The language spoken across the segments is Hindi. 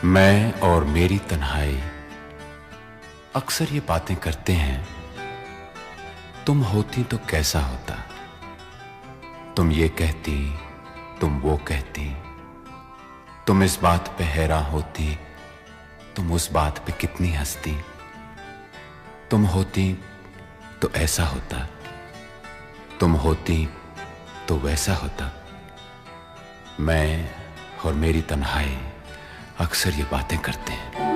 मैं और मेरी तन्हाई अक्सर ये बातें करते हैं, तुम होती तो कैसा होता। तुम ये कहती, तुम वो कहती, तुम इस बात पे हैरान होती, तुम उस बात पे कितनी हंसती। तुम होती तो ऐसा होता, तुम होती तो वैसा होता। मैं और मेरी तन्हाई अक्सर ये बातें करते हैं।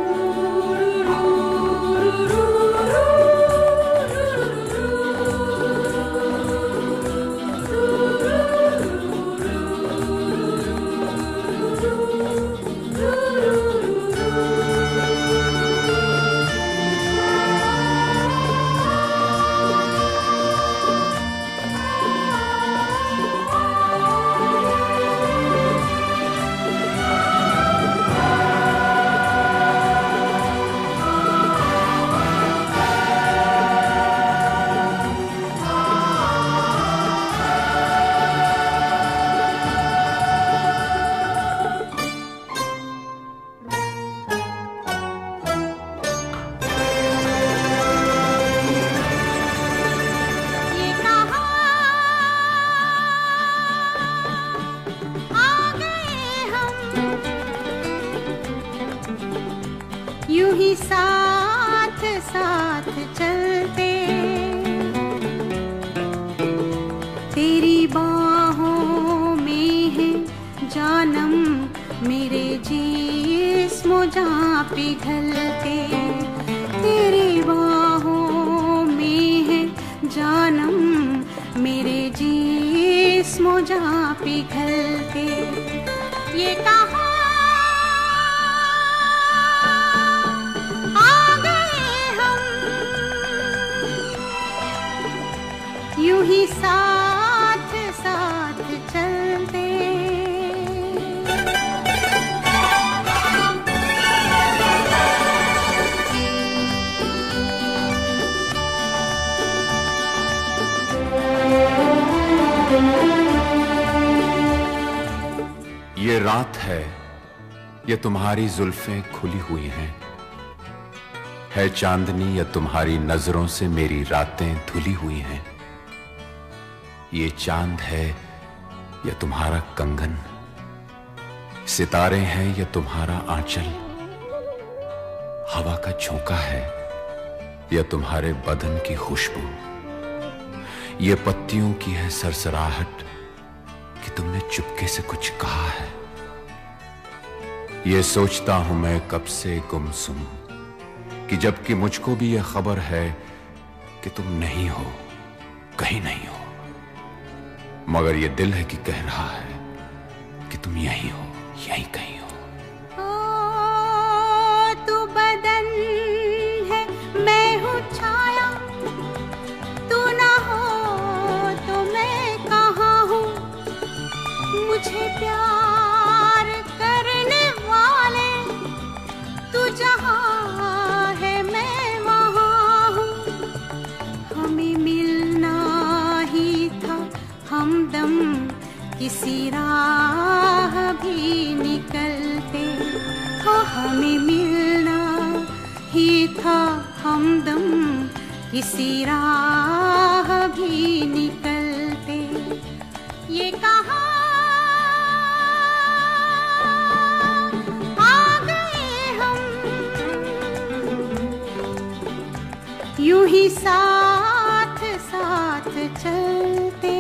यूं ही साथ साथ चलते, तेरी बाहों में है जानम मेरे जिस्म जहाँ पिघलते। तेरी बाहों में है जानम मेरे जिस्म जहाँ पिघलते। ये कहा यूं ही साथ साथ चलते। ये रात है, ये तुम्हारी जुल्फें खुली हुई हैं, है चांदनी या तुम्हारी नजरों से मेरी रातें धुली हुई हैं। ये चांद है या तुम्हारा कंगन, सितारे हैं या तुम्हारा आंचल, हवा का झोंका है या तुम्हारे बदन की खुशबू, ये पत्तियों की है सरसराहट कि तुमने चुपके से कुछ कहा है। ये सोचता हूं मैं कब से गुमसुम कि जबकि मुझको भी यह खबर है कि तुम नहीं हो, कहीं नहीं हो, मगर ये दिल है कि कह रहा है कि तुम यहीं हो, यहीं कहीं हो। तू बदन है, मैं हूँ छाया, तू ना हो तो मैं कहाँ हूँ। मुझे प्यार करने वाले तू जहाँ है मैं वहाँ हूँ। हमें मिलना ही था हमदम किसी राह भी निकलते। हो हमें मिलना ही था हमदम किसी राह भी निकलते। ये कहा आ गए हम, यूं ही साथ साथ चलते।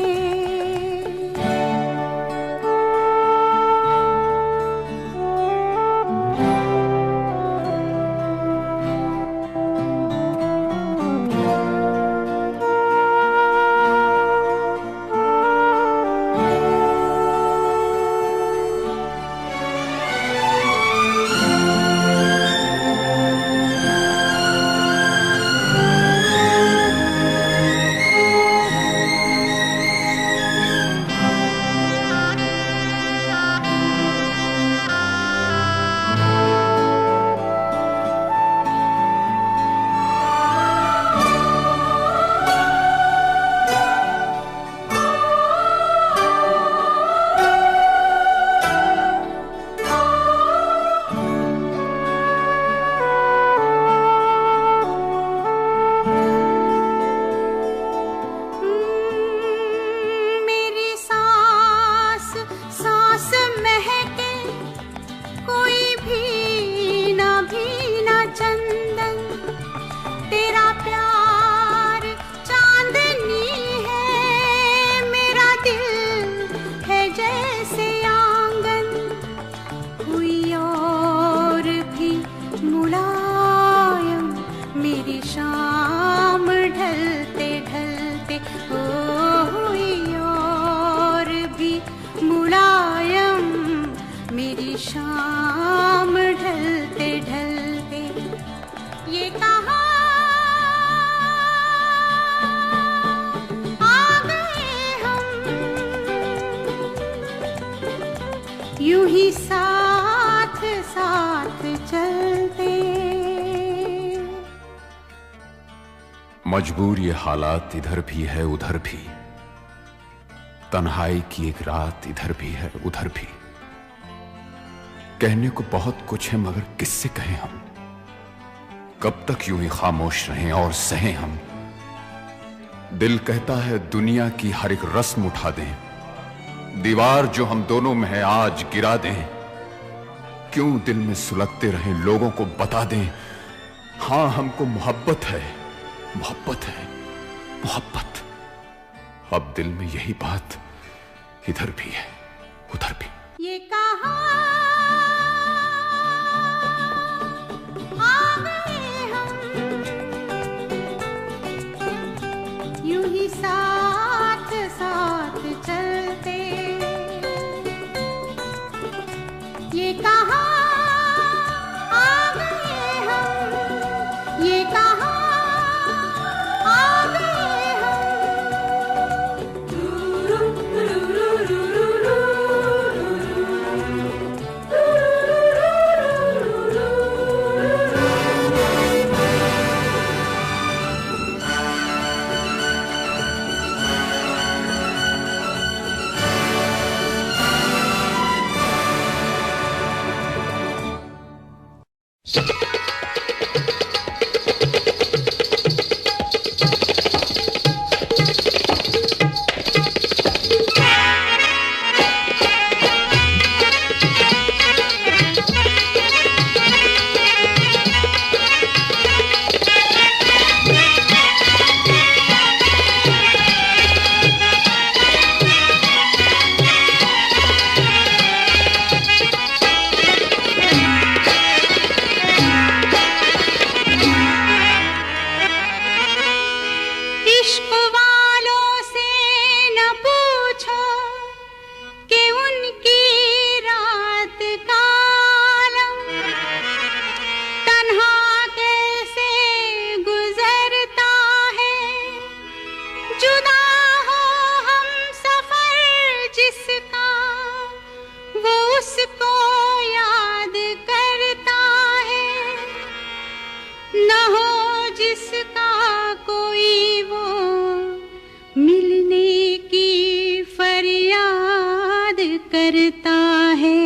यूं ही साथ साथ चलते। मजबूर ये हालात इधर भी है उधर भी, तन्हाई की एक रात इधर भी है उधर भी। कहने को बहुत कुछ है मगर किससे कहें हम, कब तक यूं ही खामोश रहें और सहें हम। दिल कहता है दुनिया की हर एक रस्म उठा दें, दीवार जो हम दोनों में है आज गिरा दें। क्यों दिल में सुलगते रहें, लोगों को बता दें, हां हमको मोहब्बत है, मोहब्बत है, मोहब्बत। अब दिल में यही बात इधर भी है उधर भी। ये कहां आ गए हम, यूं ही साथ साथ चलते। ये कहां आ गए हम, ये कहां आ गए करता है।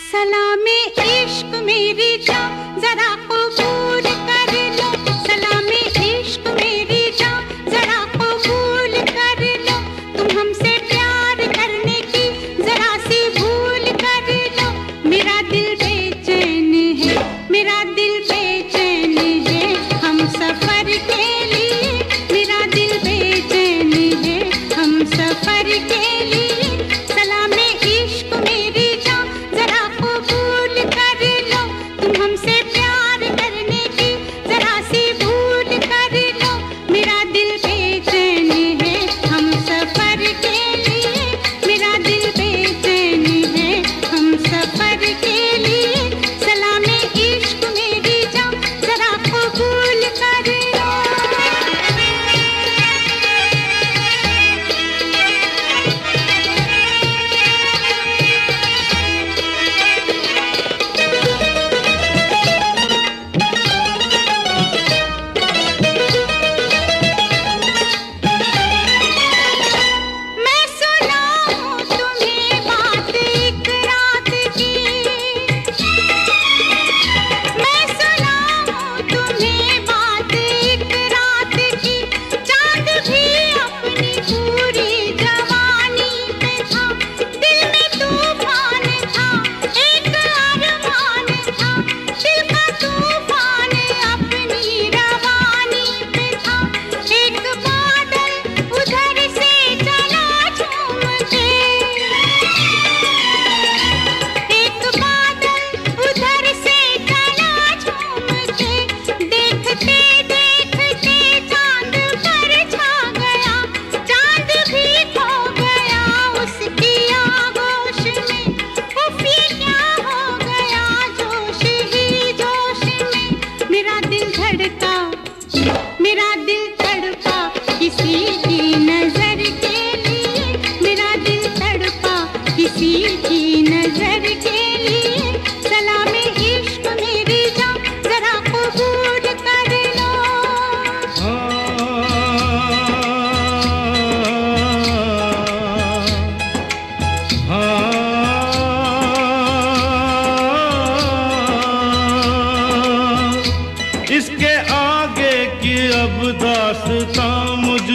सलामे इश्क मेरी जान जरा कबूल कर लो, सलामे इश्क मेरी जान जरा कबूल कर लो। तुम हमसे प्यार करने की जरा सी भूल कर लो। मेरा दिल बेचैन है, मेरा दिल बेचैन है हम सफर के लिए। मेरा दिल बेचैन है हम सफर के लिए। सलामे इश्क मेरी जान जरा कबूल कर लो। तुम हमसे प्यार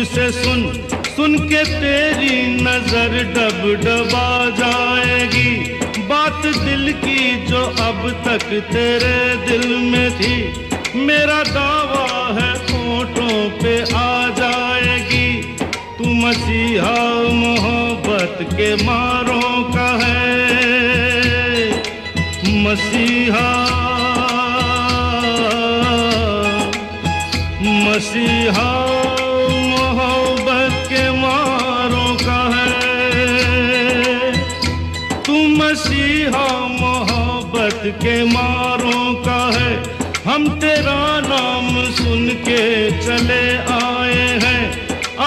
से सुन सुन के तेरी नजर डब डबा जाएगी। बात दिल की जो अब तक तेरे दिल में थी, मेरा दावा है होठों पे आ जाएगी। तू मसीहा मोहब्बत के मारों का है, मसीहा मसीहा मोहब्बत के मारों का है। तू मसीहा मोहब्बत के मारों का है। हम तेरा नाम सुन के चले आए हैं।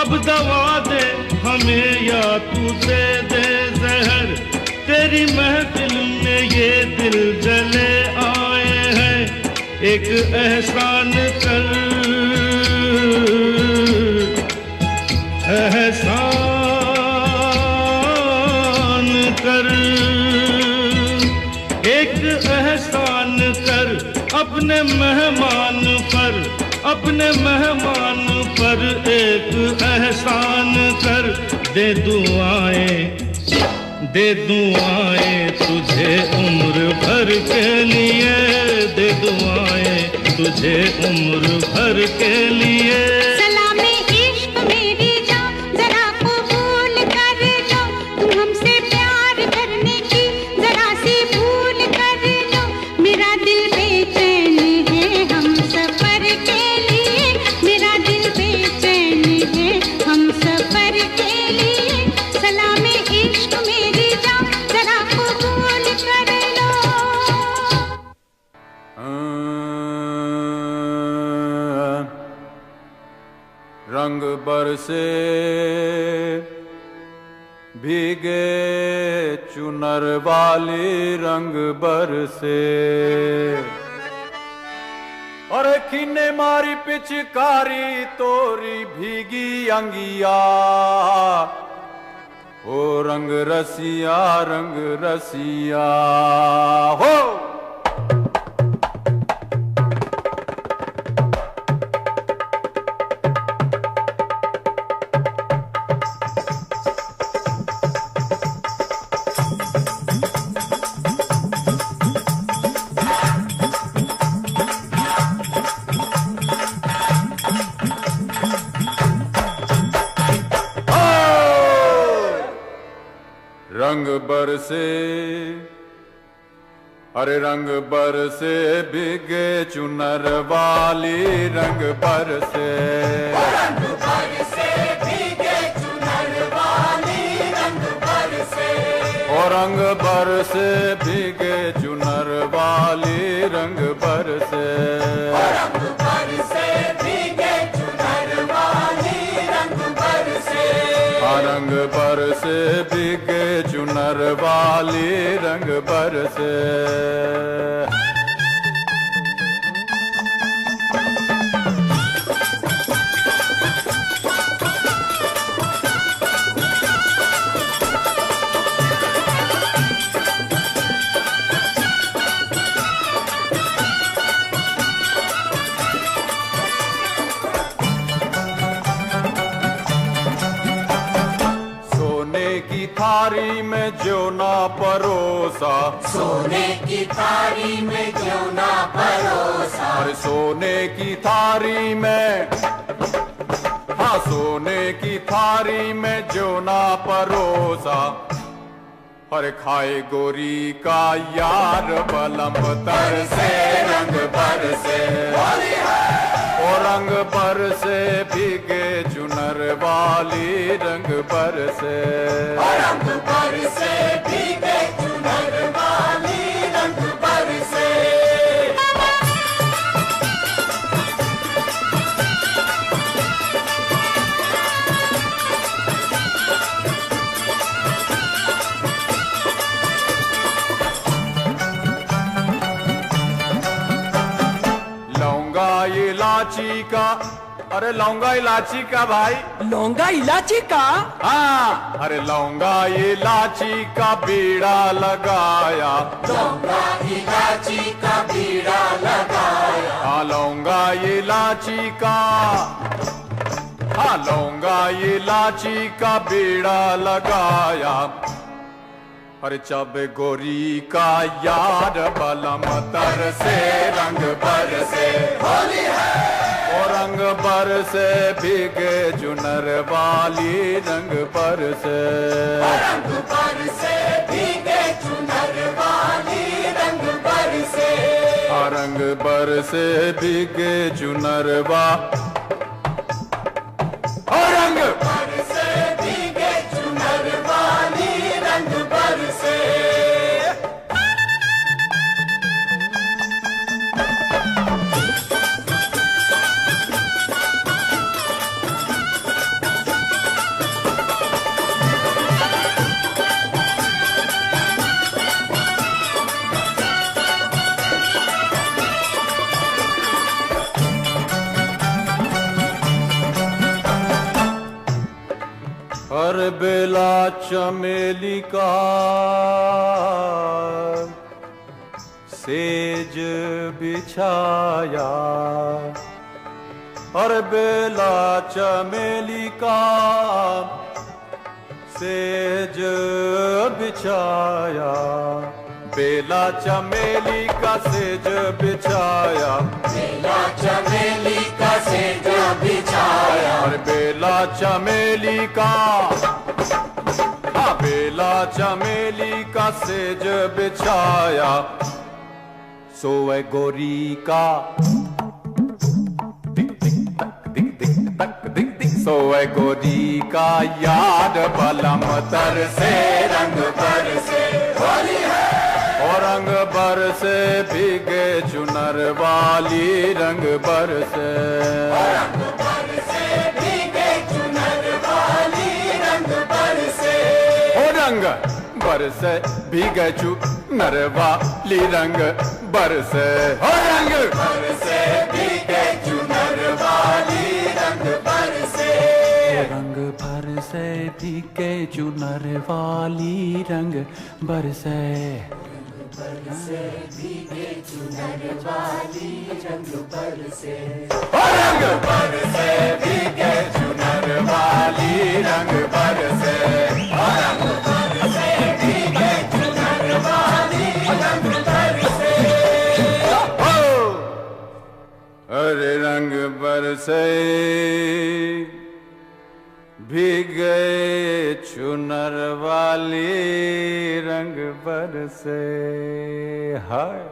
अब दवा दे हमें या तू दे दे जहर। तेरी महफिल में ये दिल जले आए हैं। एक एहसान कर, एहसान कर, एक एहसान कर अपने मेहमान पर, अपने मेहमान पर एक एहसान कर। दे दुआएं तुझे उम्र भर के लिए, दे दुआएं तुझे उम्र भर के लिए। सलामे इश्क मेरी जान जरा कबूल कर लो, तुम हमसे प्यार करने की जरा सी भूल कर लो। मेरा दिल बेचैन है हम सफर के लिए, मेरा दिल बेचैन है हम सफर के लिए। सलामे इश्क मेरी जान जरा कबूल कर लो। रंग बरसे भीगे चुनर वाली, रंग बरसे अरे किन्ने मारी पिचकारी तोरी भीगी अंगिया। ओ रंग रसिया हो। रंग बरसे अरे रंग बरसे भीगे चुनर वाली, रंग बरसे रंग बरसे भीगे चुनर वाली, रंग बरसे ओ रंग बरसे भीगे चुनर वाली, रंग बरसे रंग बरसे भीगे चुनर वाली, रंग बरसे रंग बरसे भीगे चुनर वाली, रंग बरसे। थारी में जो ना परोसा, सोने की थारी में जो ना परोसा। अरे सोने की थारी में, हाँ सोने की थारी में जो ना परोसा। हर खाए गोरी का यार बलम तर से, रंग बरसे ओ रंग बरसे भीगे चुनर वाली, रंग बरसे रंग बरसे भीगे चुनर वाली, रंग बरसे इलायची का, अरे लौंगा इलायची का भाई, लौंगा इलायची का, हाँ अरे लौंगा इलायची का बीड़ा लगाया, लौंगा इलायची का बीड़ा लगाया। हाँ लौंगा इलायची का, हाँ लौंगा इलाची का बीड़ा लगाया, अरे जब गोरी का यार बलम तर से रंग बरसे, होली है और रंग बरसे भीगे चुनर वाली रंग बरसे, रंग बरसे भीगे चुनर वाली रंग बरसे, रंग बरसे भीगे चुनर रंग बरसे भीगे चुनर वाली रंग बरसे। हर बेला चमेली का सेज बिछाया, हर बेला चमेली का सेज बिछाया, बेला चमेली का सेज बिछाया, बेला चमेली का सेज बिछाया, और बेला चमेली का, बेला चमेली का सेज बिछाया, सोए गोरी का दिक दिक तक दिक दिक तक दिक दिक, सोए गोरी का याद बलम तर से रंग बरसे, होली है और रंग बरसे भीगे चुनर वाली रंग बरसे, रंग बरसे भीगे चुनर वाली रंग बरसे, ओ रंग बरसे भीगे चुनर वाली रंग बरसे, ओ रंग बरसे भीगे चुनर वाली रंग बरसे, रंग बरसे भीगे चुनर वाली रंग बरसे, बरसे भीगे चुनर वाली रंग बरसे, रंग बरसे भीगे चुनर वाली रंग बरसे, रंग बरसे भीगे चुनर वाली रंग बरसे, अरे रंग बरसे भीगे चुनर वाली रंग बरसे, हाय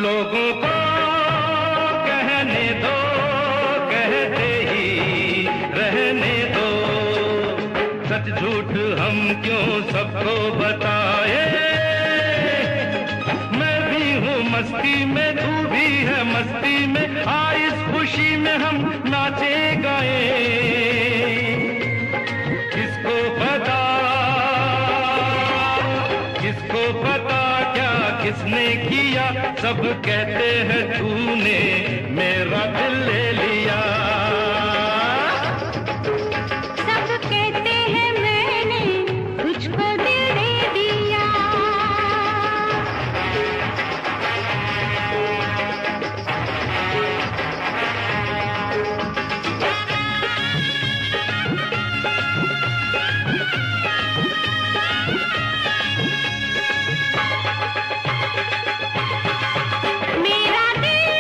लोगों को कहने दो, कहते ही रहने दो। सच झूठ हम क्यों सबको बताए। मैं भी हूँ मस्ती में, तू भी है मस्ती में। आ इस खुशी में हम नाचे गाए। किसको पता, किसको पता क्या किसने किया। सब कहते हैं तूने मेरा दिल ले लिया। सब कहते हैं मैंने तुझको दिल दे दिया। मेरा दिल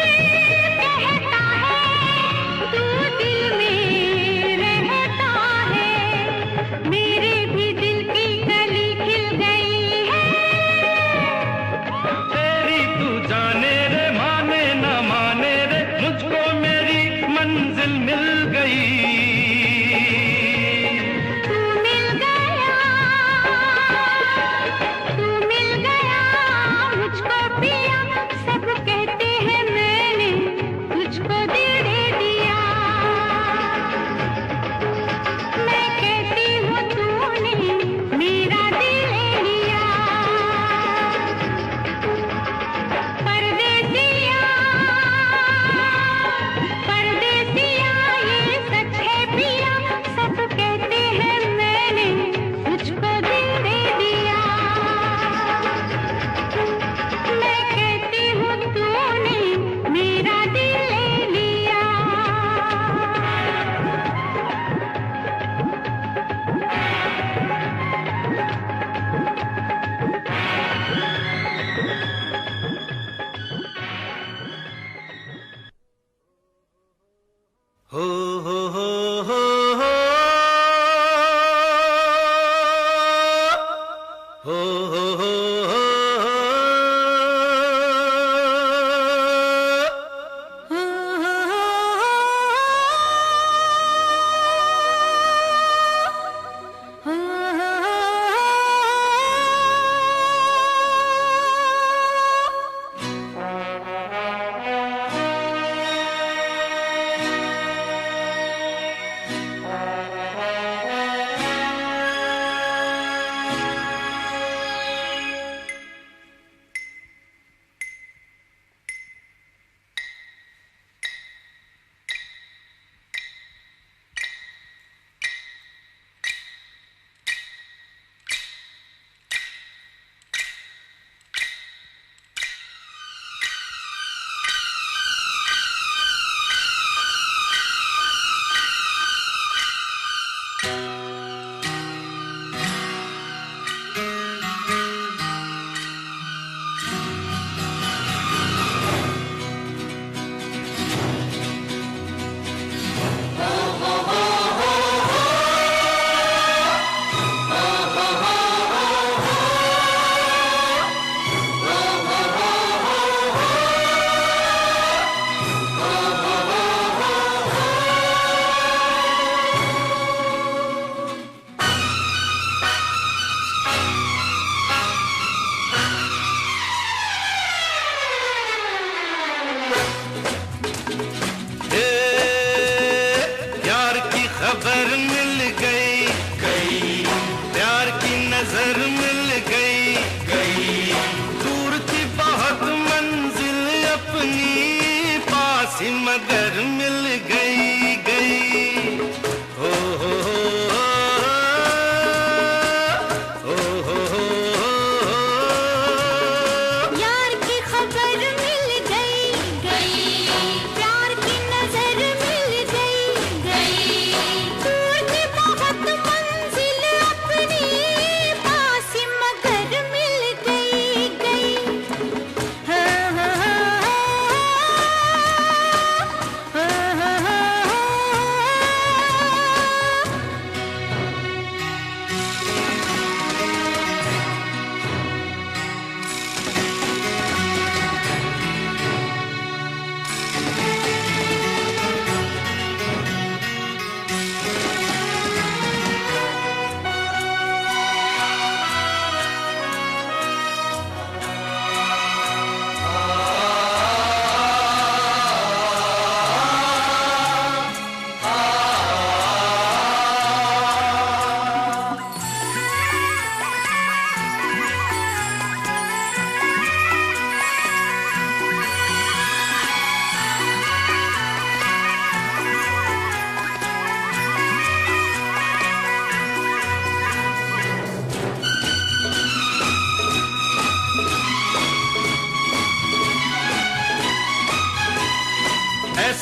कहता है तू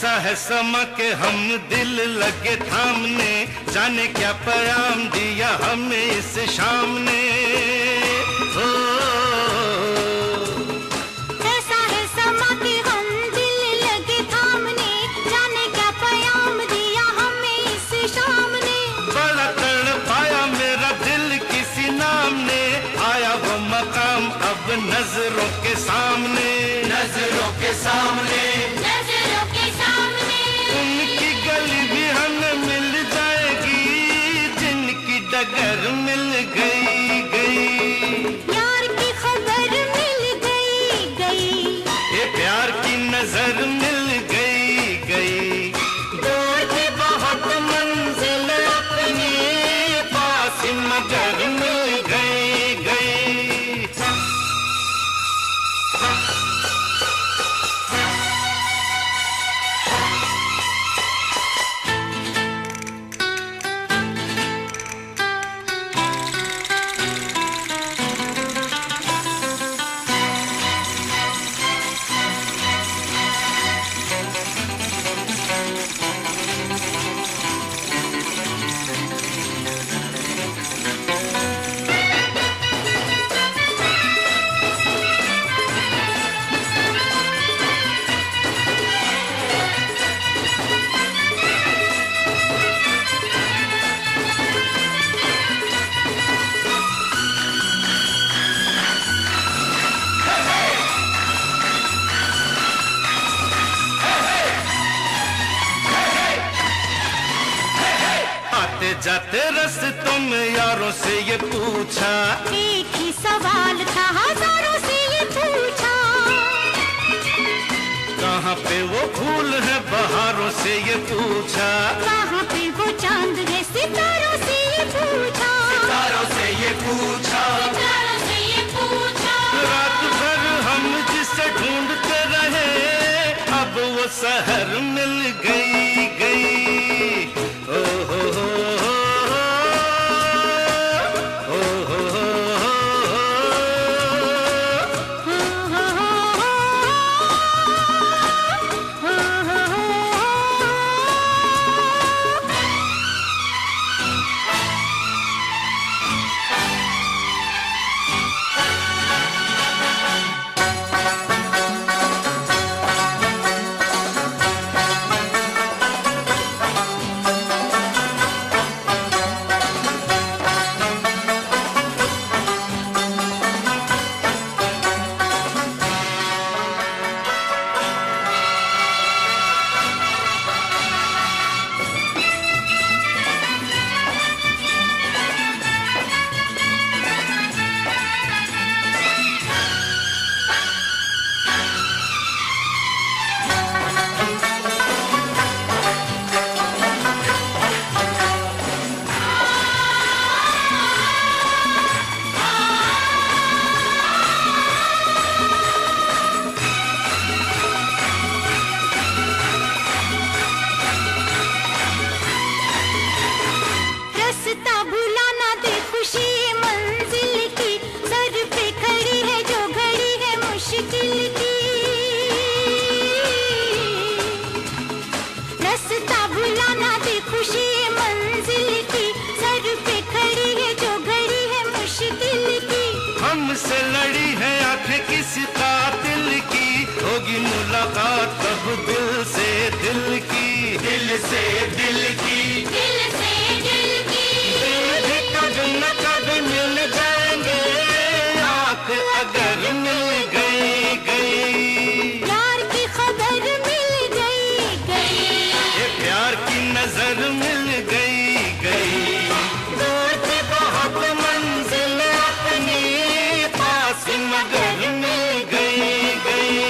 ऐसा है समा के हम दिल लगे थामने, जाने क्या पैगाम दिया हमें इस शाम ने। ऐसा है समा के हम दिल लगे थामने, जाने क्या पैगाम दिया हमें इस शाम ने। बड़ा तड़पाया मेरा दिल किसी नाम ने, आया वो मकाम अब नजरों के सामने, नजरों के सामने, नजरों के सामने। उनकी गली भी हमें मिल जाएगी, जिनकी डगर मिल गई गई। यार की खबर मिल गई गई, ये प्यार की नजर मिल गई गई। दूर थी बहुत मंजिल अपनी, पास मगर मिल गई गई। जाते रस्तों में यारों से ये पूछा, एक ही सवाल था हजारों से ये पूछा। कहाँ पे वो फूल है बहारों से ये पूछा, कहाँ पे वो चांद है सितारों से ये पूछा, सितारों से ये पूछा, सितारों से ये पूछा। रात भर हम जिसे ढूंढते रहे, अब वो शहर मिल गई गई। ओ हो मुलाकात कब दिल से दिल की, दिल से दिल की, दिल से दिल की। दिल भी कभी न कभी मिल जाएंगे, आँख अगर मिल गई गई। प्यार की खबर मिल गई गई, ये प्यार की नजर मिल गई गई। दूर थी बहुत मंजिल अपनी, पास मगर मिल गई गई।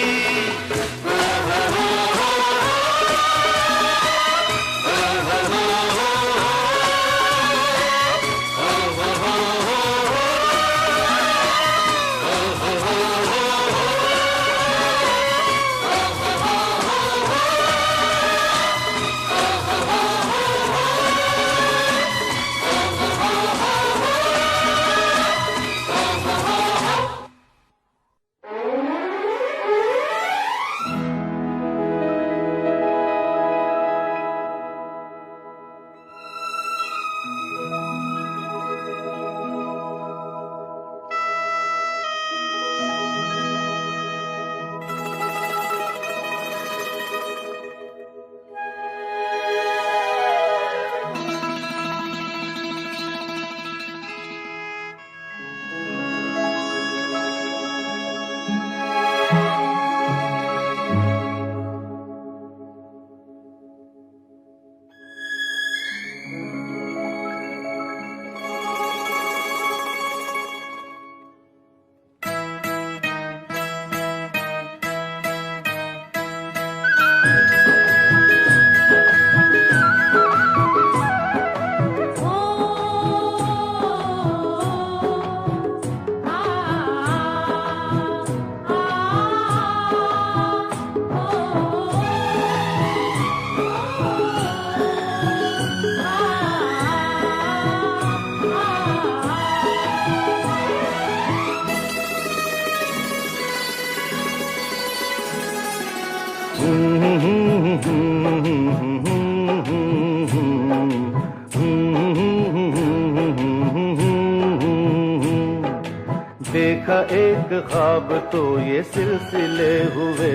देखा एक ख्वाब तो ये सिलसिले हुए,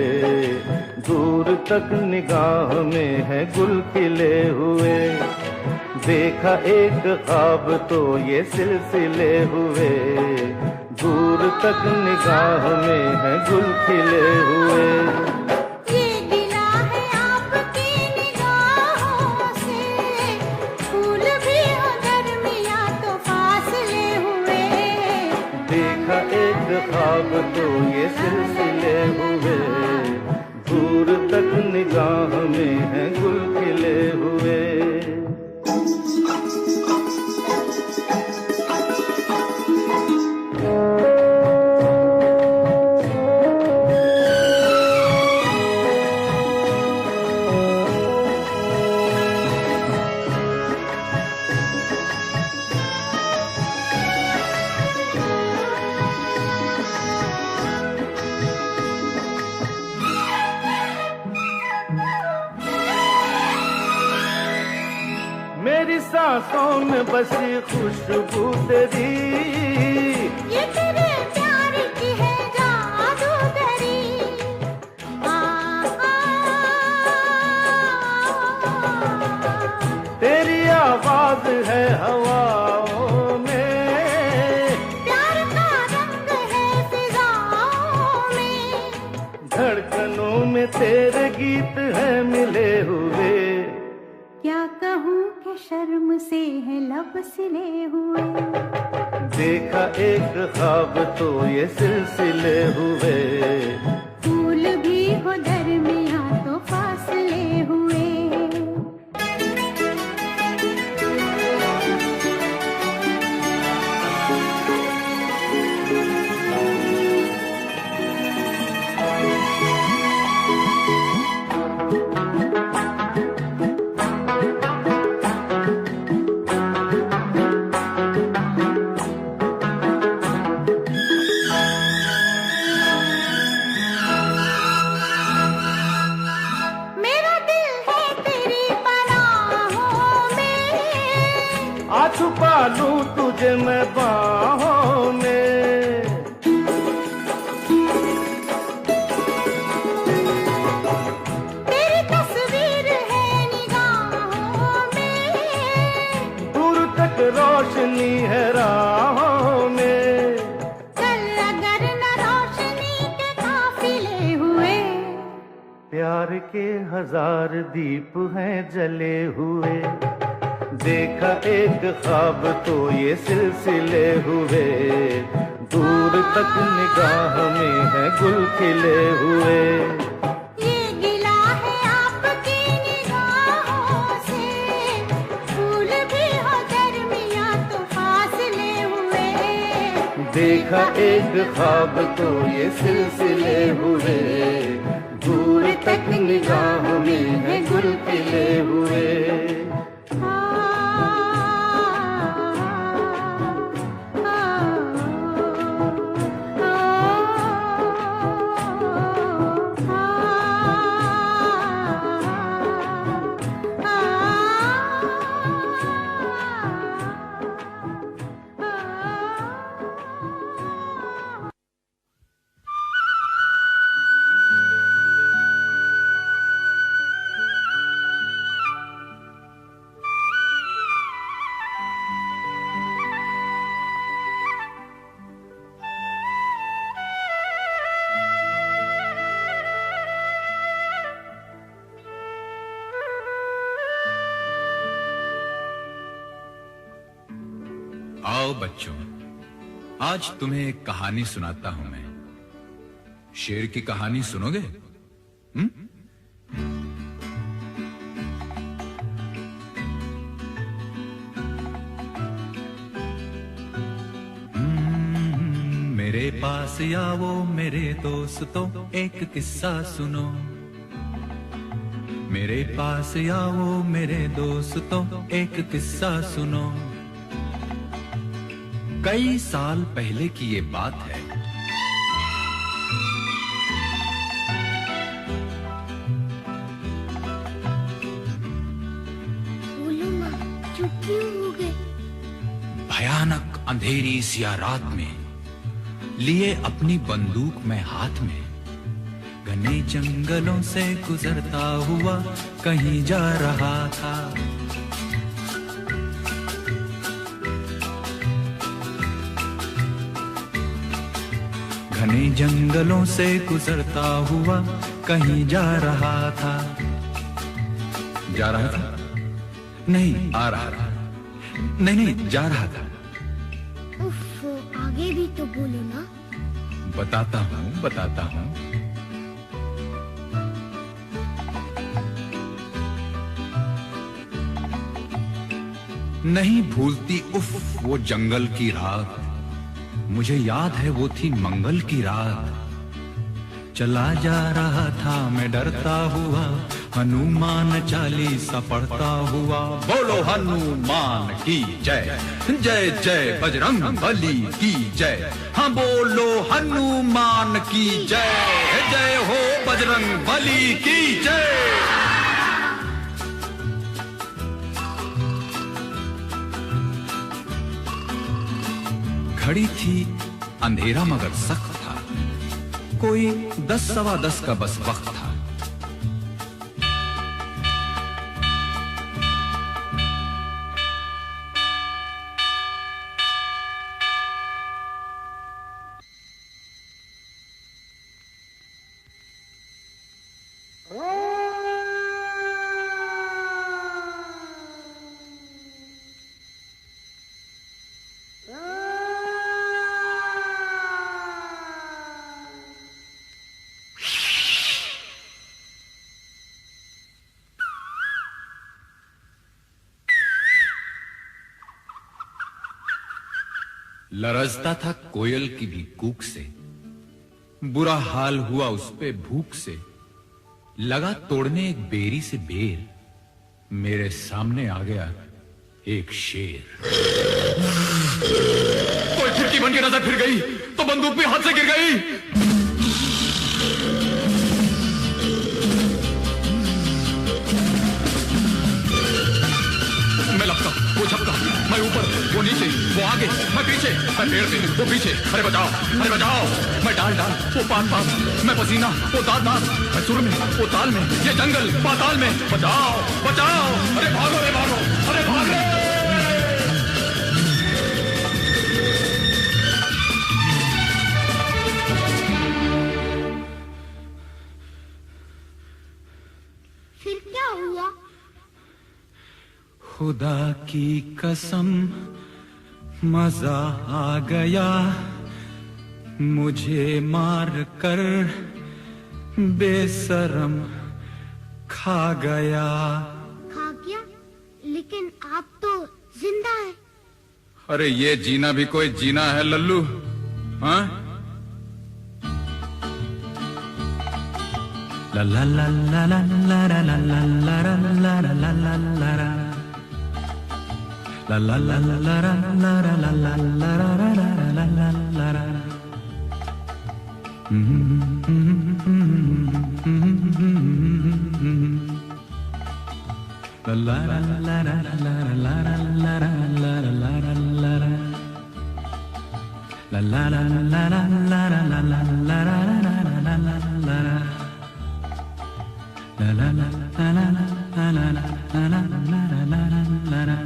दूर तक निगाह में है गुल खिले हुए। देखा एक ख्वाब तो ये सिलसिले हुए, दूर तक निगाह में है गुल खिले हुए। ये गिला है आपकी निगाहों से, फूल भी हो दरमियां तो फासले हुए। देखा एक ख्वाब तो ये सिलसिले हुए, दूर तक निगाह में है गुल खिले हुए। मेरी सांसों में बसी खुशबू तेरी, ये तेरे प्यार की है जादूगरी। तेरी आवाज है हवाओं में, प्यार का रंग है फिजाओं में। धड़कनों में तेरे गीत है मिले हुए। क्या कहूँ कि शर्म से है लब सिले हुए। देखा एक ख्वाब तो ये सिलसिले हुए, फूल भी हो दरमियां तो फासले हुए। छुपा लूं तुझे मैं बाहों में। तेरी तस्वीर है निगाहों में, दूर तक रोशनी है राहों में। चल अगर न रोशनी के काफिले हुए। प्यार के हजार दीप हैं जले हुए। देखा एक ख्वाब तो ये सिलसिले हुए, दूर तक निगाह में है गुल खिले हुए। ये गिला है आपकी निगाहों से, फूल भी हो दरमियां तो फासले हुए। देखा एक ख्वाब तो ये सिलसिले हुए, दूर तक निगाह में है गुल खिले हुए। आओ बच्चों, आज तुम्हें एक कहानी सुनाता हूं मैं। शेर की कहानी सुनोगे? मेरे पास आओ मेरे दोस्तों, एक किस्सा सुनो। मेरे पास आओ मेरे दोस्तों, एक किस्सा सुनो। कई साल पहले की ये बात है। अंधेरी सिया रात में लिए अपनी बंदूक में हाथ में, घने जंगलों से गुजरता हुआ कहीं जा रहा था। घने जंगलों से गुजरता हुआ कहीं जा रहा था। जा रहा था? नहीं, आ रहा था। नहीं, जा रहा था। उफ, आगे भी तो बोलो ना। बताता हूँ। नहीं भूलती उफ वो जंगल की रात, मुझे याद है वो थी मंगल की रात। चला जा रहा था मैं डरता हुआ, हनुमान चालीसा पढ़ता हुआ। बोलो हनुमान की जय, जय जय बजरंग बली की जय। हाँ बोलो हनुमान की जय, जय हो बजरंग बली की जय। घड़ी थी अंधेरा मगर सख्त था, कोई 10 सवा 10 का बस वक्त था। लरजता था कोयल की भी कूक से, बुरा हाल हुआ उस पे भूख से। लगा तोड़ने एक बेरी से बेर, मेरे सामने आ गया एक शेर। कोई खिड़की बन के नजर फिर गई तो बंदूक भी हाथ से गिर गई। मैं लपका, वो झपका, मैं ऊपर, वो नीचे, वो आगे, मैं पीछे, मैं पेड़ पे, वो पीछे। अरे बचाओ, अरे बचाओ। मैं डाल डाल, वो पात पात, मैं पसीना, वो दांत दांत, मैं सुर में, वो ताल में, ये जंगल पाताल में। बचाओ, बचाओ। अरे भागो रे भागो, अरे भागो। फिर क्या हुआ? खुदा की कसम मजा आ गया, मुझे मार कर बेशरम खा गया। खा गया? लेकिन आप तो जिंदा है। अरे ये जीना भी कोई जीना है लल्लू? हाँ? ला ला ला ला ला ला ला ला ला ला ला ला ला ला ला La la la la la la la la la la la la la la la. La la la la la la la la la la la la la la. La la la la la la la la la la la la la la. La la la la la la la la la la la.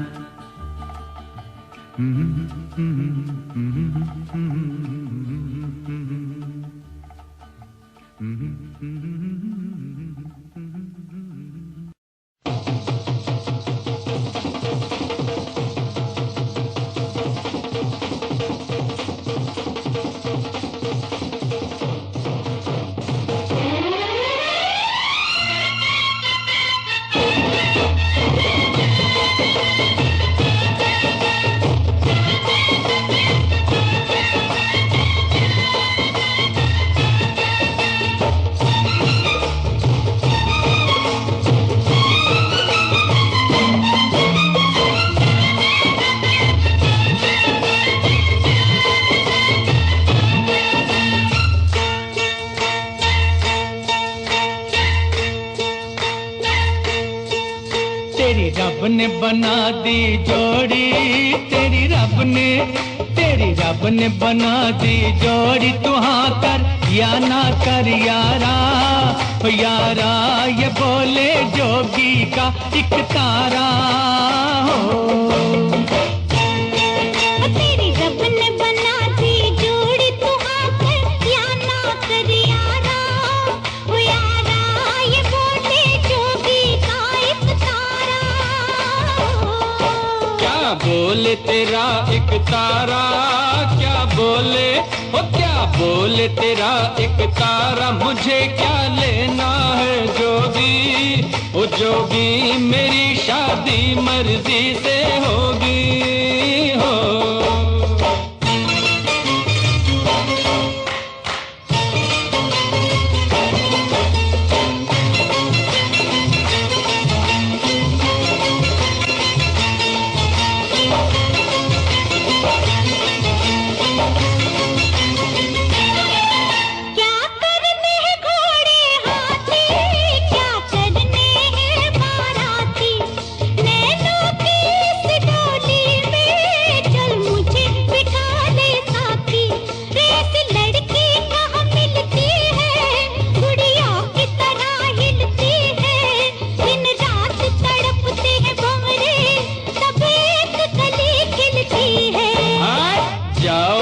तेरी रब ने बना दी जोड़ी, तेरी रब ने तेरी रब ने बना दी जोड़ी, तू हाँ कर या ना कर यारा, ओ यारा ये बोले जोगी का एक तारा हो। तेरी रब ने बना दी जोड़ी, तू हाँ कर या ना कर यारा, ओ यारा ये बोले जोगी का एक तारा हो। क्या बोले तेरा एक तारा, क्या बोले ओ क्या बोले तेरा एक तारा, मुझे क्या लेना है जोगी, ओ जोगी मेरी शादी मर्जी से होगी हो।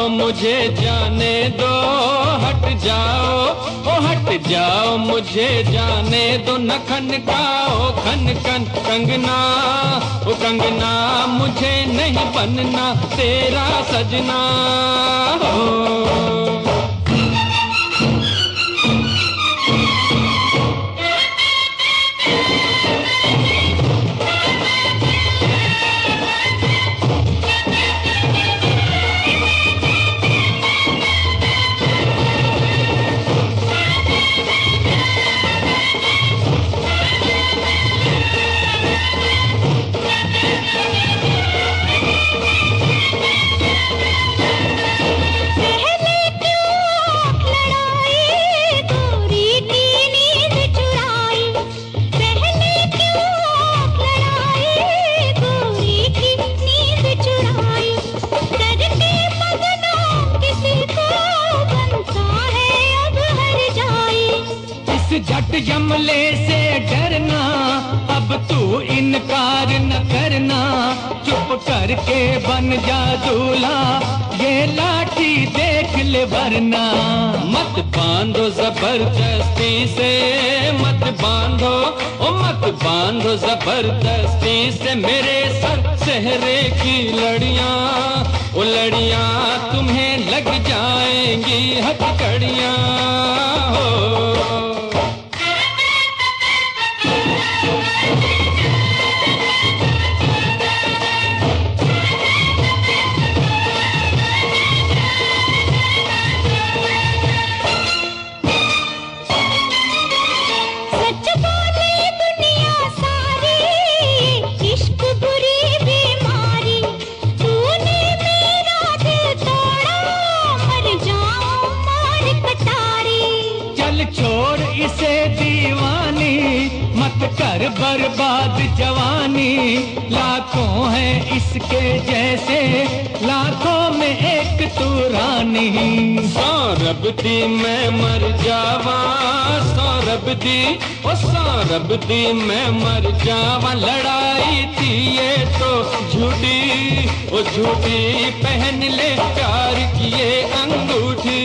मुझे जाने दो, हट जाओ ओ हट जाओ, मुझे जाने दो, न खनकाओ खन खन कंगना, ओ कंगना मुझे नहीं बनना तेरा सजना हो। झट जमले से डरना, अब तू इनकार न करना, चुप करके बन जा दूल्हा, ये लाठी देख ले वरना। मत बांधो जबरदस्ती से, मत बांधो ओ मत बांधो जबरदस्ती से, मेरे सर सेहरे की लड़ियां, ओ लड़ियां तुम्हें लग जाएंगी हथकड़ियां हो। इसे दीवानी मत कर बर्बाद जवानी, लाखों हैं इसके जैसे, लाखों में एक तू रानी। सौरभ दी मैं मर जावा, सौरभ दी ओ सौरभ दी मैं मर जावा, लड़ाई थी ये तो झूठी, ओ झूठी पहन ले प्यार किए अंगूठी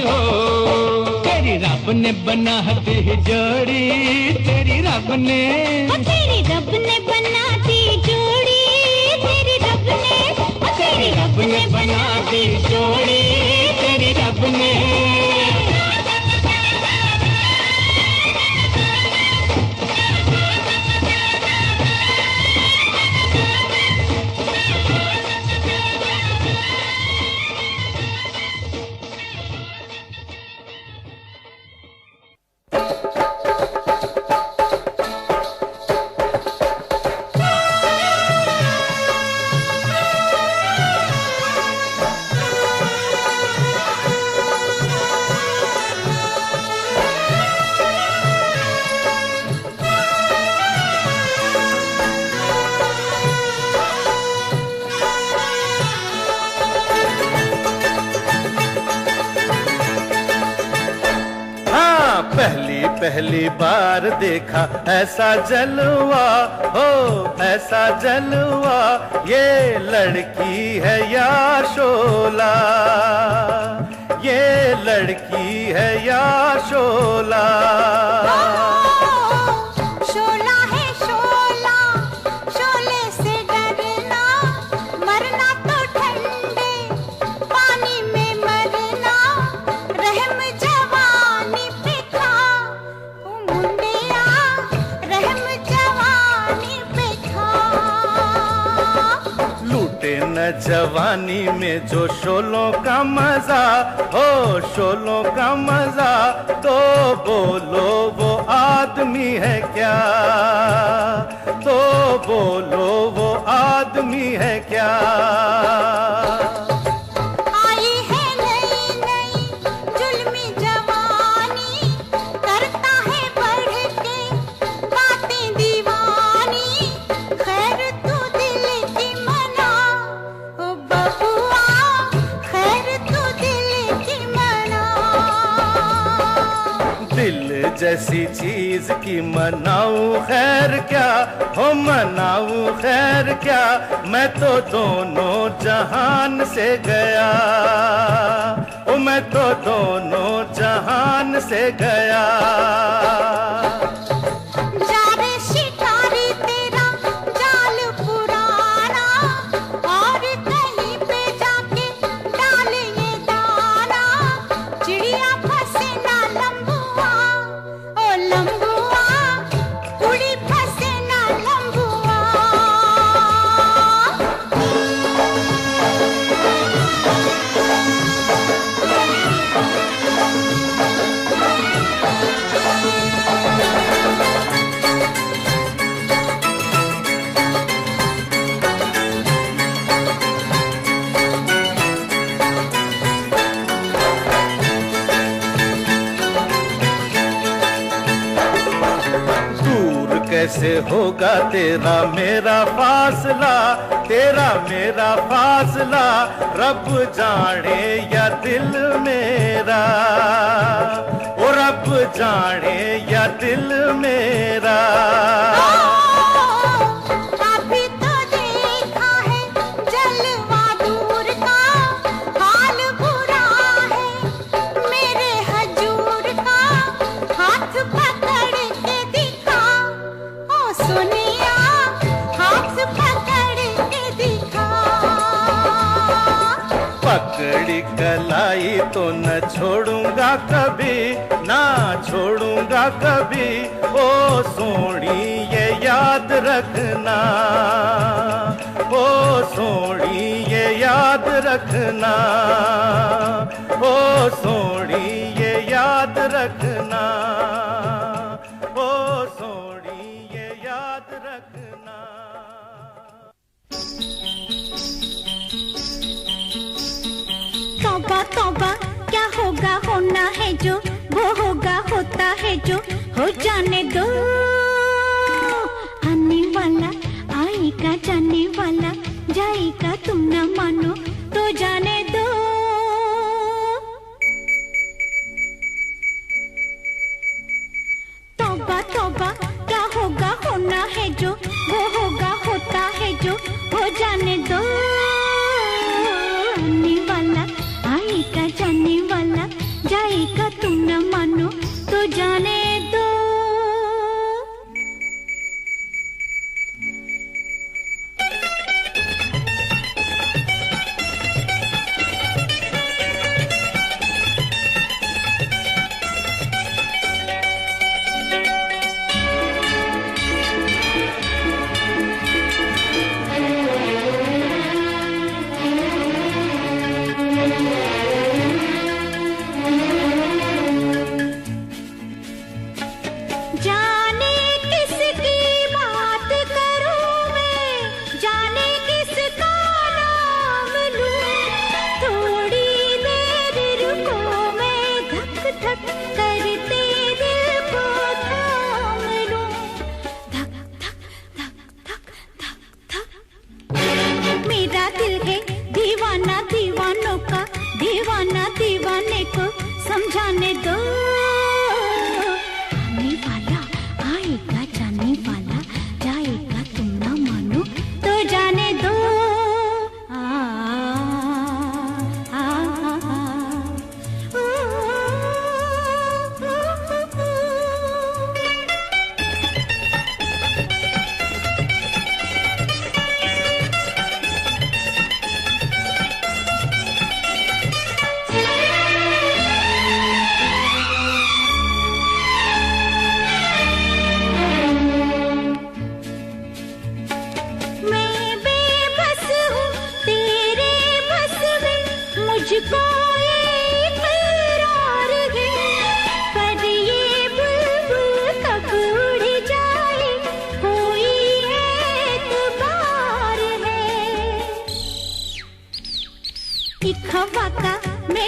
हो। तेरी रब ने बना दी जोड़ी, तेरी रब ने, तेरी रब ने बना दी जोड़ी, तेरी रब ने, तेरी रब ने बना दी जोड़ी, तेरी रब ने। पहली पहली बार देखा ऐसा जलवा, हो ऐसा जलवा, ये लड़की है या शोला, ये लड़की है या शोला। शोला है शोला, शोले से डरना, मरना तो ठंडे पानी में मरना, रहम जवानी पे खा ओ मुंडिया, रहम जवानी पे खा। लूटे न जवानी में जो शोलों का मजा, हो शोलों का मजा, तो बोलो वो आदमी है क्या, तो बोलो वो आदमी है क्या। आई है नई नई जुल्मी जवानी, करता है बढ़ के बातें दीवानी, खैर तू दिल की मना ओ बबुआ, खैर तू दिल की मना। दिल जैसी चीज की मनाऊं खैर क्या, हो मनाऊं खैर क्या, मैं तो दोनों जहान से गया, ओ मैं तो दोनों जहान से गया। जा रे शिकारी तेरा जाल पुराना, और कहीं पे जाके डाल ये दाना, चिड़िया फंसे ना लंबुआ ओ लंबुआ, उड़ी फंसे ना लंबुआ। दूर कैसे होगा तेरा मेरा फासला, तेरा मेरा फासला, रब जाने या दिल मेरा, ओ रब जाने या दिल मेरा। अभी तो देखा है जलवा दूर का, हाल बुरा है मेरे हजूर का, हाथ पकड़ के दिखा ओ सुनिया, हाथ पकड़ के दिखा। पकड़ी कलाई तो न छोड़ूंगा कभी, ना छोड़ूंगा कभी, ओ सोनी ये याद रखना, ओ सोनी ये याद रखना, ओ सोनी ये याद रखना, ओ सोनी ये याद रखना। तौबा तौबा, क्या होगा होना है जो, वो होगा होता है जो, हो जाने दो। आने वाला आएगा, जाने वाला जाएगा, तुम न मानो तो जाने दो। तौबा तौबा, क्या होगा होना है जो, वो होगा होता है जो, हो जाने दो। आने वाला आएगा, जाने वाला जाएगा, तुम न मानो तो जाने दो।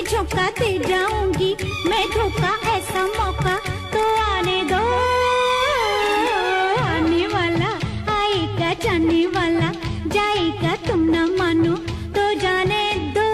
मैं झोंका दे जाऊंगी, मैं धोखा ऐसा मौका तो आने दो। आने वाला आएगा, जाने वाला जाएगा, तुम न मानो तो जाने दो।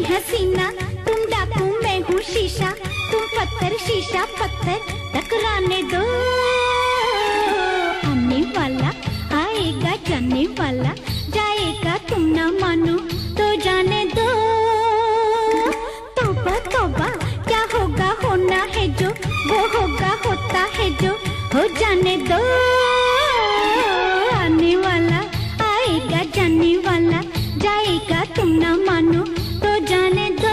हसीना तुम डाकू, मैं हूँ शीशा, तुम पत्थर, शीशा पत्थर, टकराने दो। आने वाला आएगा, जाने वाला जाएगा, तुम ना मानो तो जाने दो। तौबा तौबा, क्या होगा होना है जो, वो होगा होता है जो, हो जाने दो। आने वाला आएगा, जाने वाला जाएगा, तुम ना मानो तो जाने दो।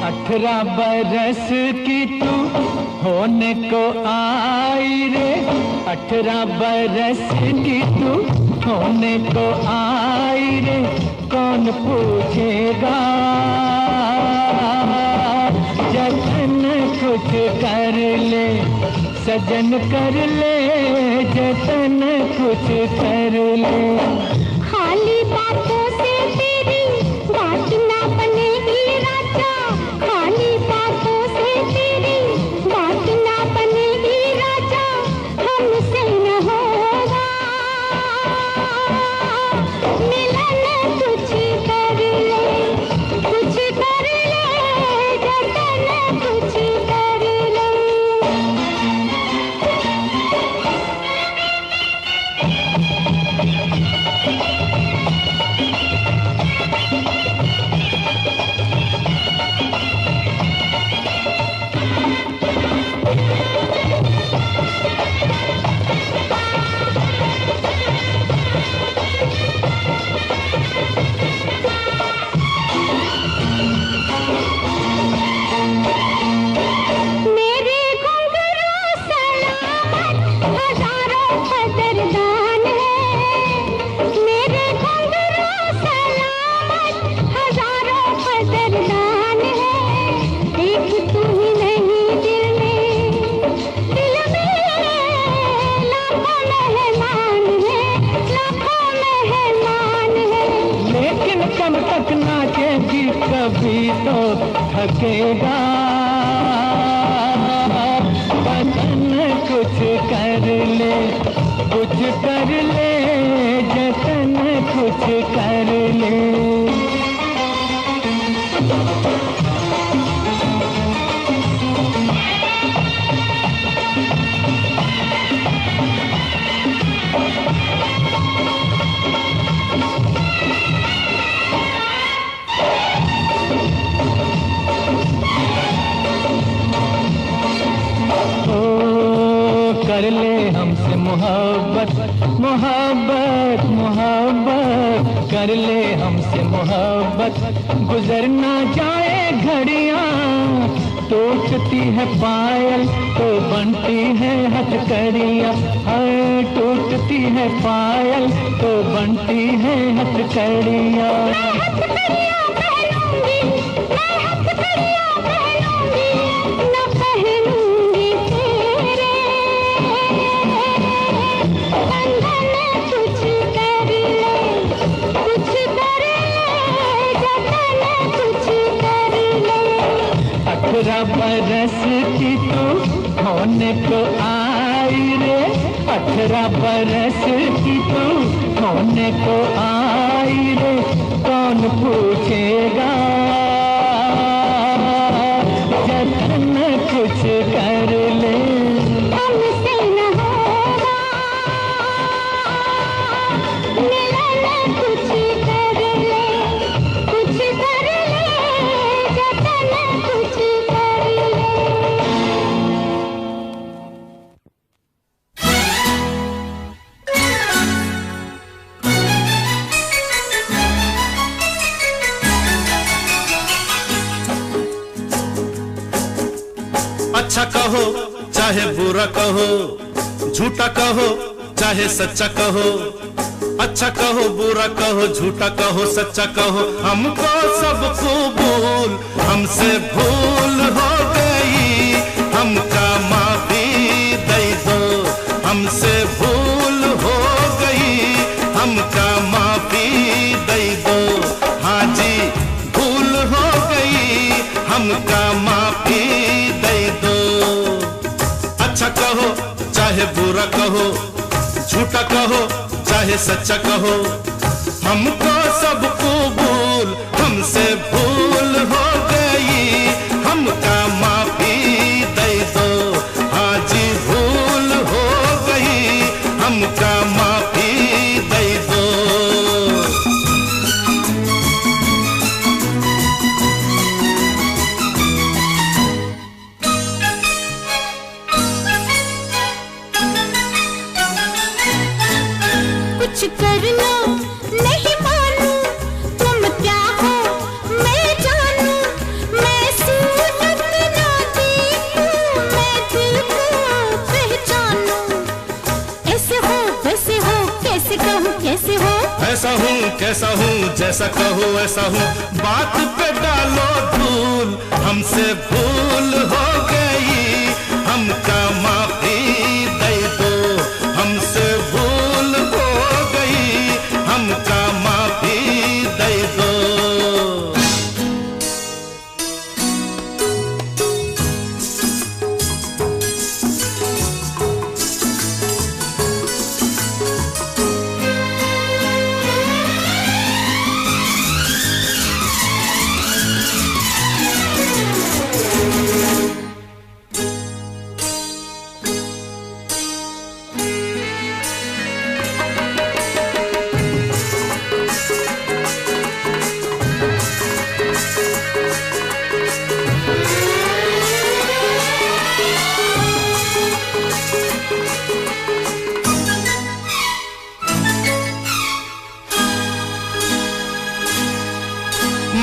अठारह बरस की तू होने को आई रे, 18 बरस की तू होने को आई रे, कौन पूछेगा जतन कुछ कर ले, सजन कर ले जतन कुछ कर ले। खाली बातों से तेरी बात ना बनेगी राजा, खाली बातों से तेरी बात ना बनेगी राजा, हमसे न होगा मिलन, कुछ कर ले, कुछ कर ले जतन कुछ कर ले। मेरे घुंघरू सलामत हजारों कदरदान है, मेरे घुंघरू सलामत हजारों कदरदान है, एक तू ही नहीं दिल में लाखों मेहमान है, लाखों मेहमान है। लेकिन कब तक नाचेगी, कभी तो थकेगा, बदन कुछ कर ले, कुछ कर ले जतन कुछ कर ले। कर ले हमसे मोहब्बत, मोहब्बत, मोहब्बत, कर ले हमसे मोहब्बत, गुजर ना जाए घड़ियां, टूटती है पायल तो बनती है हथकड़ियां, हर टूटती है पायल तो बनती है हथकड़ियां। मैं हथकड़ियां पहनूंगी, न पहनूंगी बरस की तू होने को आई रे, 18 बरस की तू होने को आई रे, कौन पूछेगा जतन कुछ कर ले, हमसे न होगा मिलन कुछ कर ले, कुछ कर ले जतन कुछ कर ले। अच्छा कहो चाहे बुरा कहो, झूठा कहो चाहे सच्चा कहो, अच्छा कहो बुरा कहो झूठा कहो सच्चा कहो, हमको सब कबूल, हमसे भूल हो गई, हमका माफी दे दो, हमसे भूल हो गई, हमका माफी दे दो, हाँ जी भूल हो गई, हमका माफी दे दो। अच्छा कहो चाहे बुरा कहो, झूठा कहो चाहे सच्चा कहो, हमको सब कबूल, हमसे भूल हो गई, हमका माफी दे दो, हाँ जी भूल हो गई, हमका माफी दे दो। कुछ कर लो नहीं मानू, तुम क्या हो मैं जानू, मैं सूरत ना देखूं, मैं दिल को पहचानू, ऐसे हो वैसे हो कैसे कहूँ कैसे हो, ऐसा हूँ कैसा हूँ जैसा कहो ऐसा हूँ, बात पे डालो धूल, हमसे भूल हो गई, हमका माफी दे दो, हमसे भूल हो गई, हमका माफी दे दो।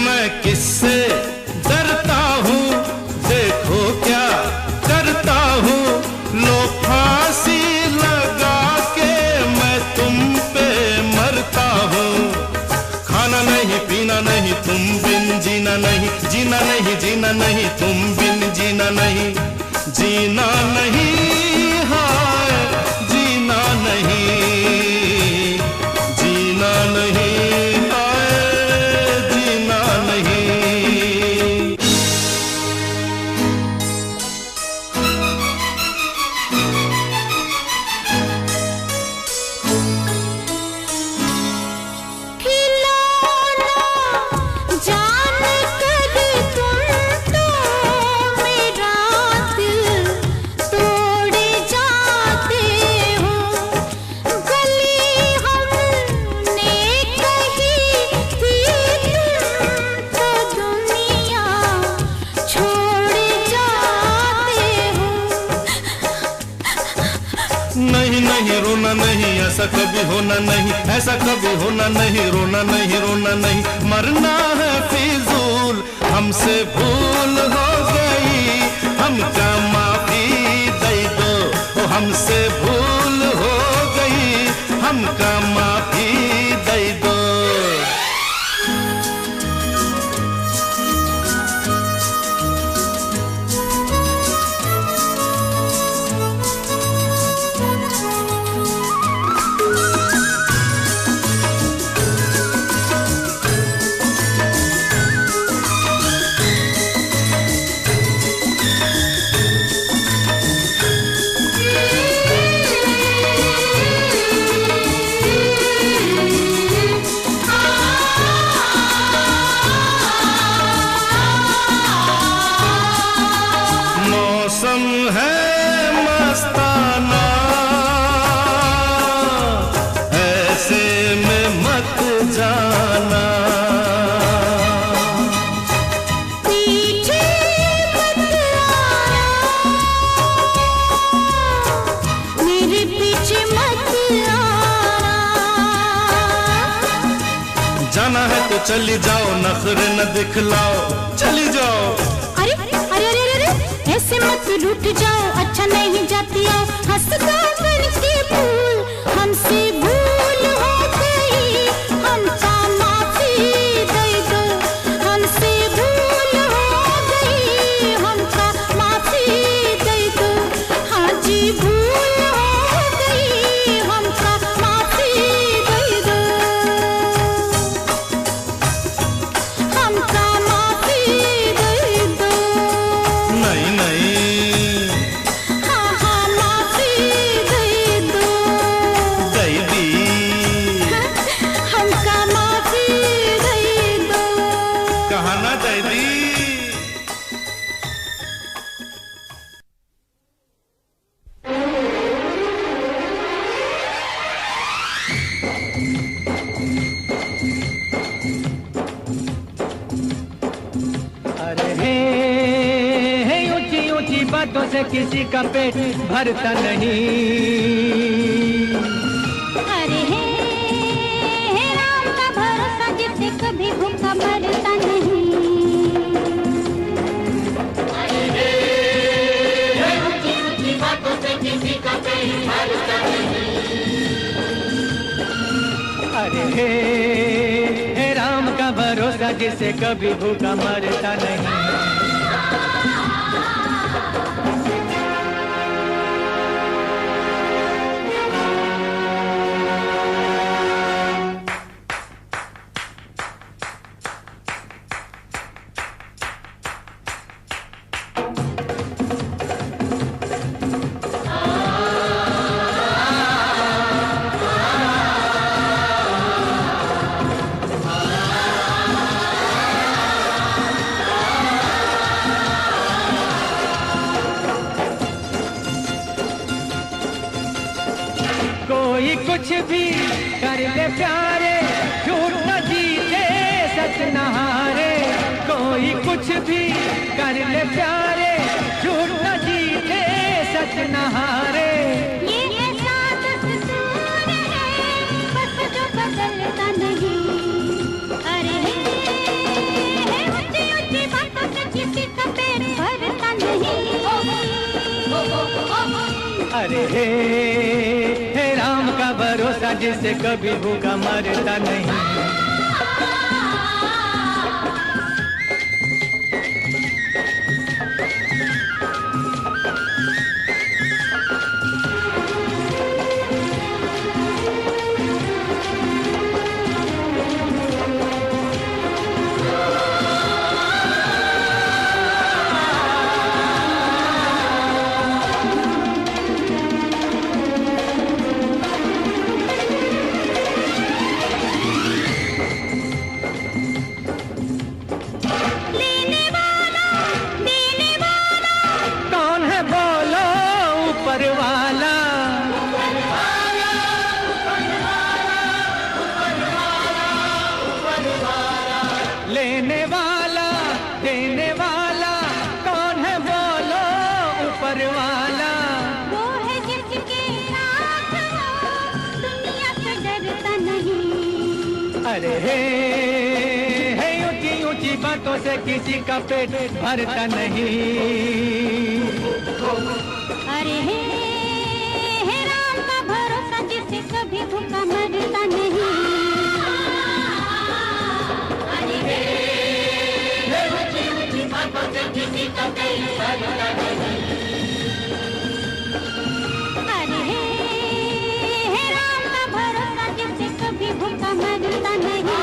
मैं किससे डरता हूँ, देखो क्या करता हूँ, लो फांसी लगा के मैं तुम पे मरता हूँ, खाना नहीं पीना नहीं तुम बिन जीना नहीं, जीना नहीं जीना नहीं तुम बिन जीना नहीं, जीना नहीं हाय जीना नहीं, जीना नहीं हाय जीना नहीं। खिलौना जान कर तुम तो मेरा दिल तोड़े जाते हो, गली हमने कही थी तुम तो दुनिया छोड़ जाते हो। नहीं नहीं रोना नहीं, ऐसा कभी होना नहीं, ऐसा कभी होना नहीं, रोना नहीं रोना नहीं, मरना है फिजूल, हमसे भूल हो गई, हमका माफी दे दो, ओ हमसे भूल हो गई, हमका माफी दे दो। बीच मत आना। जाना है तो चली जाओ, नखरे न दिखलाओ, चली जाओ। अरे अरे अरे अरे ऐसे मत रूठ जाओ, अच्छा नहीं जाती आओ। हंसता बन के फूल हमसे भूल हो गई, हमका माफी दे दो। हमसे भूल हो गई, हमका माफी दे दो। हाँ जी भूल हो गई, हमका माफी दे दो। हमका माफी दे दो। नहीं नहीं, हाँ हाँ माफी दे दो। दे दी। हमका माफी दे दो। कहा ना दे दी। अरे हे ऊंची ऊंची बातों से किसी का पेट भरता नहीं। अरे हे राम का भरोसा जिससे कभी भूखा मरता नहीं। ऊंची ऊंची बातों से किसी का पेट भरता नहीं। अरे हे राम का भरोसा जिससे कभी भूखा मरता नहीं। कोई कुछ भी कर ले प्यारे, झूठ न जीते सच न हारे। कोई कुछ भी कर ले प्यारे, झूठ न जीते सच न हारे। ये ऐसा दस्तूर है बस जो बदलता नहीं। अरे ऊंची ऊंची बातों से किसी का पेट भरता नहीं। अरे हे राम का भरोसा जिससे कभी भूखा मरता नहीं। लेने वाला देने वाला कौन है बोलो ऊपर वाला। लेने वाला देने वाला कौन है बोलो ऊपर वाला। वो है जिसके साथ हो दुनिया से डरता नहीं। अरे हे ऊंची ऊंची बातों से किसी का पेट भरता नहीं। अरे हे राम का भरोसा जिससे कभी भूखा मरता नहीं। ऊंची ऊंची बातों से किसी का पेट भरता नहीं। अरे हे राम का भरोसा जिससे कभी भूखा मरता नहीं।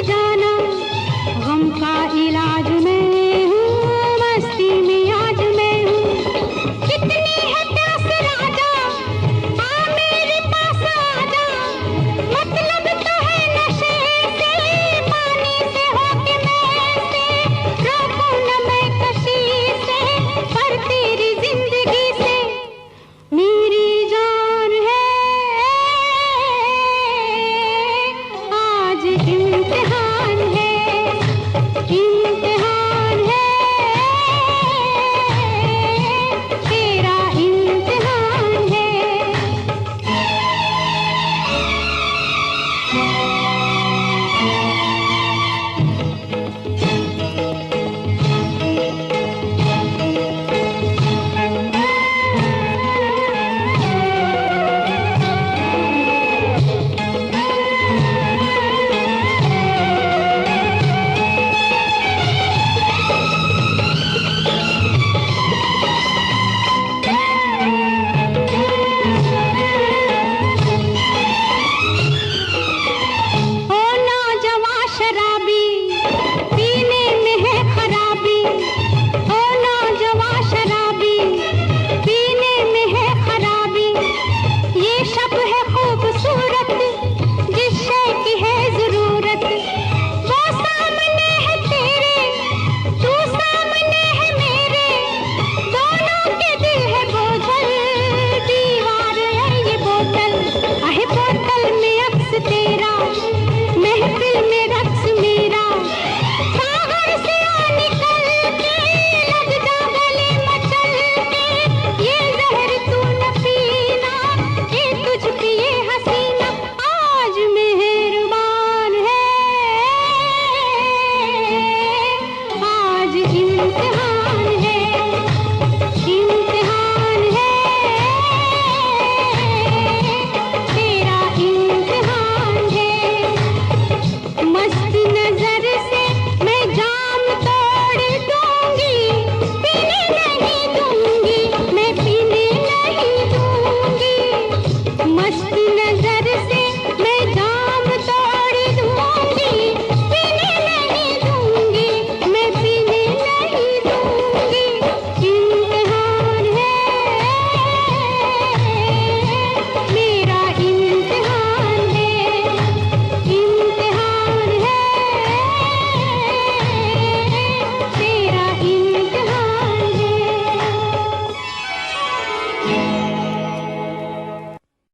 जा